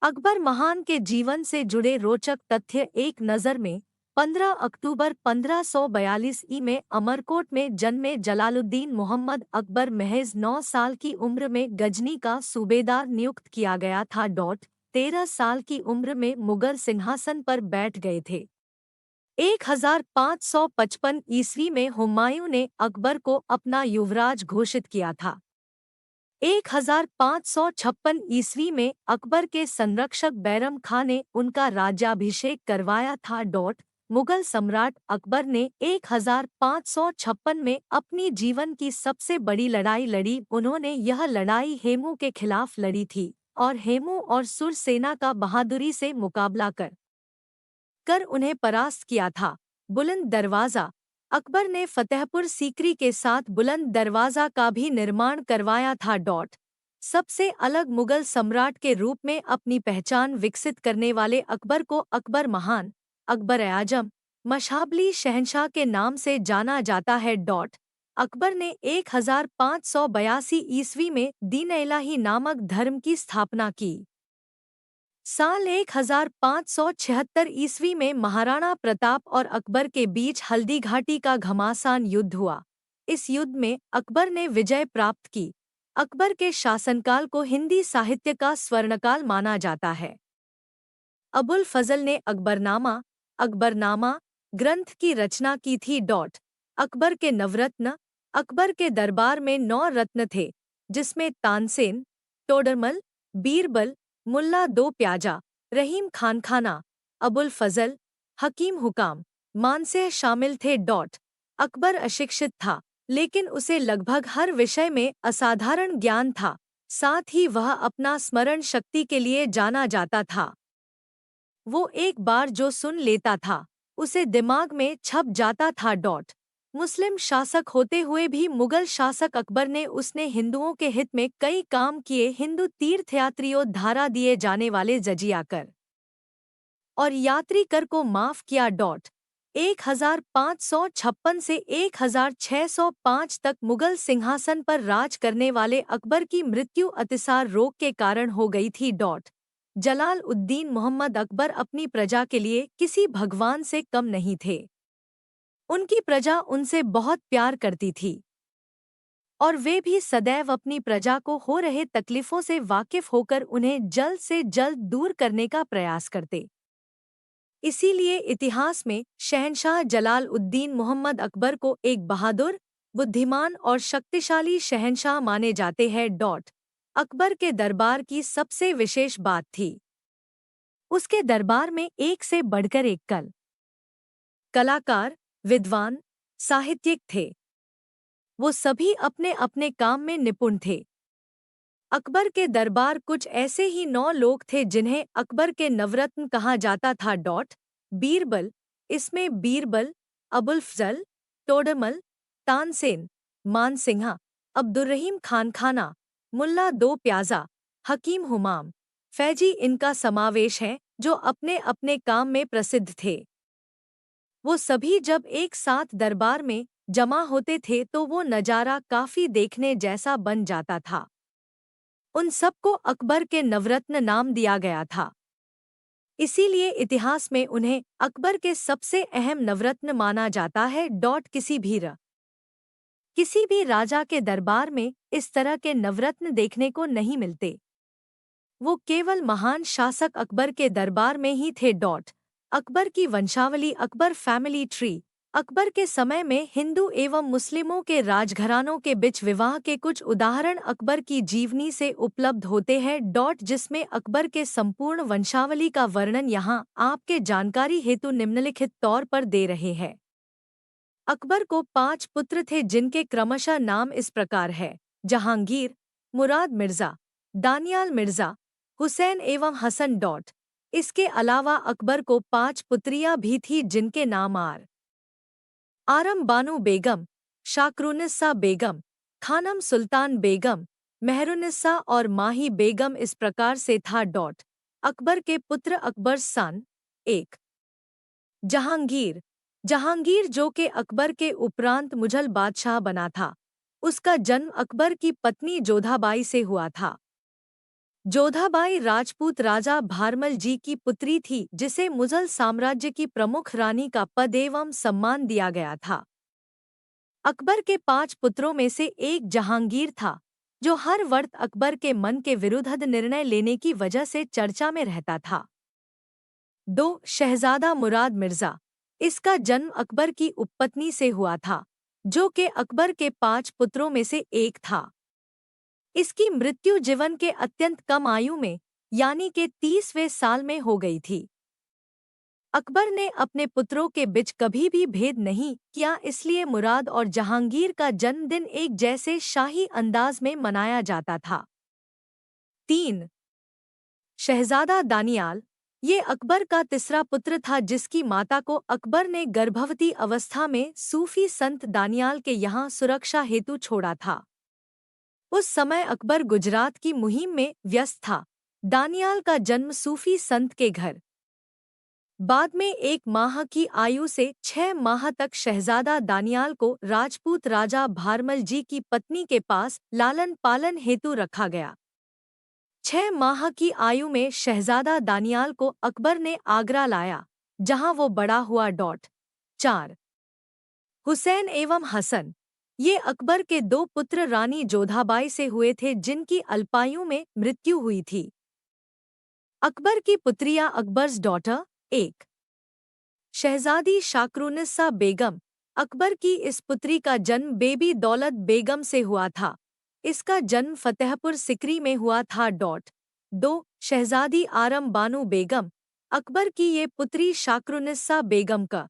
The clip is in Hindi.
अकबर महान के जीवन से जुड़े रोचक तथ्य एक नज़र में 15 अक्टूबर 1542 ई में अमरकोट में जन्मे जलालुद्दीन मोहम्मद अकबर महज 9 साल की उम्र में गजनी का सूबेदार नियुक्त किया गया था। 13 साल की उम्र में मुगल सिंहासन पर बैठ गए थे। 1555 ईस्वी में हुमायूं ने अकबर को अपना युवराज घोषित किया था। 1556 ईस्वी में अकबर के संरक्षक बैरम खां ने उनका राज्याभिषेक करवाया था। मुगल सम्राट अकबर ने 1556 में अपनी जीवन की सबसे बड़ी लड़ाई लड़ी। उन्होंने यह लड़ाई हेमू के खिलाफ लड़ी थी और हेमू और सुर सेना का बहादुरी से मुकाबला कर उन्हें परास्त किया था। बुलंद दरवाज़ा अकबर ने फतेहपुर सीकरी के साथ बुलंद दरवाज़ा का भी निर्माण करवाया था। सबसे अलग मुगल सम्राट के रूप में अपनी पहचान विकसित करने वाले अकबर को अकबर महान, अकबर आजम, मशाबली शहंशाह के नाम से जाना जाता है। अकबर ने 1582 ईस्वी में दीन-ए-इलाही नामक धर्म की स्थापना की। साल 1576 ईस्वी में महाराणा प्रताप और अकबर के बीच हल्दी घाटी का घमासान युद्ध हुआ। इस युद्ध में अकबर ने विजय प्राप्त की। अकबर के शासनकाल को हिंदी साहित्य का स्वर्णकाल माना जाता है। अबुल फजल ने अकबरनामा ग्रंथ की रचना की थी। अकबर के नवरत्न अकबर के दरबार में 9 रत्न थे, जिसमें तानसेन, टोडरमल, बीरबल, मुल्ला दो प्याजा, रहीम खानखाना, अबुल फजल, हकीम हुकाम, मानसेह शामिल थे। अकबर अशिक्षित था, लेकिन उसे लगभग हर विषय में असाधारण ज्ञान था। साथ ही वह अपना स्मरण शक्ति के लिए जाना जाता था। वो एक बार जो सुन लेता था, उसे दिमाग में छप जाता था। मुस्लिम शासक होते हुए भी मुगल शासक अकबर ने उसने हिंदुओं के हित में कई काम किए। हिंदू तीर्थयात्रियों धारा दिए जाने वाले जजिया कर और यात्री कर को माफ किया। 1556 से 1605 तक मुगल सिंहासन पर राज करने वाले अकबर की मृत्यु अतिसार रोग के कारण हो गई थी। जलाल उद्दीन मोहम्मद अकबर अपनी प्रजा के लिए किसी भगवान से कम नहीं थे। उनकी प्रजा उनसे बहुत प्यार करती थी और वे भी सदैव अपनी प्रजा को हो रहे तकलीफों से वाकिफ होकर उन्हें जल्द से जल्द दूर करने का प्रयास करते। इसीलिए इतिहास में शहंशाह जलाल उद्दीन मोहम्मद अकबर को एक बहादुर, बुद्धिमान और शक्तिशाली शहंशाह माने जाते हैं। अकबर के दरबार की सबसे विशेष बात थी, उसके दरबार में एक से बढ़कर एक कलाकार, विद्वान, साहित्यिक थे। वो सभी अपने अपने काम में निपुण थे। अकबर के दरबार कुछ ऐसे ही 9 लोग थे जिन्हें अकबर के नवरत्न कहा जाता था। बीरबल, इसमें बीरबल, अबुल फजल, टोडरमल, तानसेन, मानसिंहा, अब्दुर्रहीम खानखाना, मुल्ला दो प्याजा, हकीम हुमाम, फैजी इनका समावेश है, जो अपने अपने काम में प्रसिद्ध थे। वो सभी जब एक साथ दरबार में जमा होते थे तो वो नज़ारा काफी देखने जैसा बन जाता था। उन सबको अकबर के नवरत्न नाम दिया गया था। इसीलिए इतिहास में उन्हें अकबर के सबसे अहम नवरत्न माना जाता है। किसी भी राजा के दरबार में इस तरह के नवरत्न देखने को नहीं मिलते। वो केवल महान शासक अकबर के दरबार में ही थे। अकबर की वंशावली, अकबर फैमिली ट्री। अकबर के समय में हिंदू एवं मुस्लिमों के राजघरानों के बीच विवाह के कुछ उदाहरण अकबर की जीवनी से उपलब्ध होते हैं। जिसमें अकबर के संपूर्ण वंशावली का वर्णन यहाँ आपके जानकारी हेतु निम्नलिखित तौर पर दे रहे हैं। अकबर को 5 पुत्र थे जिनके क्रमशः नाम इस प्रकार है: जहांगीर, मुराद मिर्जा, दानियाल मिर्जा, हुसैन एवं हसन। इसके अलावा अकबर को 5 पुत्रियां भी थी जिनके नाम आरम बानो बेगम, शाकरुनिस्सा बेगम, खानम सुल्तान बेगम, मेहरुनिस्सा और माही बेगम इस प्रकार से था। अकबर के पुत्र अकबर सन 1। जहांगीर जो कि अकबर के उपरांत मुगल बादशाह बना था, उसका जन्म अकबर की पत्नी जोधाबाई से हुआ था। जोधाबाई राजपूत राजा भारमल जी की पुत्री थी, जिसे मुगल साम्राज्य की प्रमुख रानी का पद एवं सम्मान दिया गया था। अकबर के 5 पुत्रों में से एक जहांगीर था, जो हर वक्त अकबर के मन के विरुद्ध निर्णय लेने की वजह से चर्चा में रहता था। 2 शहजादा मुराद मिर्जा। इसका जन्म अकबर की उपपत्नी से हुआ था, जो कि अकबर के 5 पुत्रों में से एक था। इसकी मृत्यु जीवन के अत्यंत कम आयु में, यानी के 30वें साल में हो गई थी। अकबर ने अपने पुत्रों के बीच कभी भी भेद नहीं किया, इसलिए मुराद और जहांगीर का जन्मदिन एक जैसे शाही अंदाज में मनाया जाता था। 3 शहजादा दानियाल। ये अकबर का तीसरा पुत्र था, जिसकी माता को अकबर ने गर्भवती अवस्था में सूफी संत दानियाल के यहाँ सुरक्षा हेतु छोड़ा था। उस समय अकबर गुजरात की मुहिम में व्यस्त था। दानियाल का जन्म सूफी संत के घर बाद में 1 माह की आयु से 6 माह तक शहजादा दानियाल को राजपूत राजा भारमल जी की पत्नी के पास लालन पालन हेतु रखा गया। 6 माह की आयु में शहजादा दानियाल को अकबर ने आगरा लाया, जहां वो बड़ा हुआ। 4 हुसैन एवं हसन। ये अकबर के 2 पुत्र रानी जोधाबाई से हुए थे, जिनकी अल्पायु में मृत्यु हुई थी। अकबर की पुत्रियां अकबर्स डॉटर 1 शहजादी शाकरुनिस्सा बेगम। अकबर की इस पुत्री का जन्म बेबी दौलत बेगम से हुआ था। इसका जन्म फतेहपुर सिकरी में हुआ था। 2 शहजादी आरम बानो बेगम। अकबर की ये पुत्री शाकरुनिस्सा बेगम का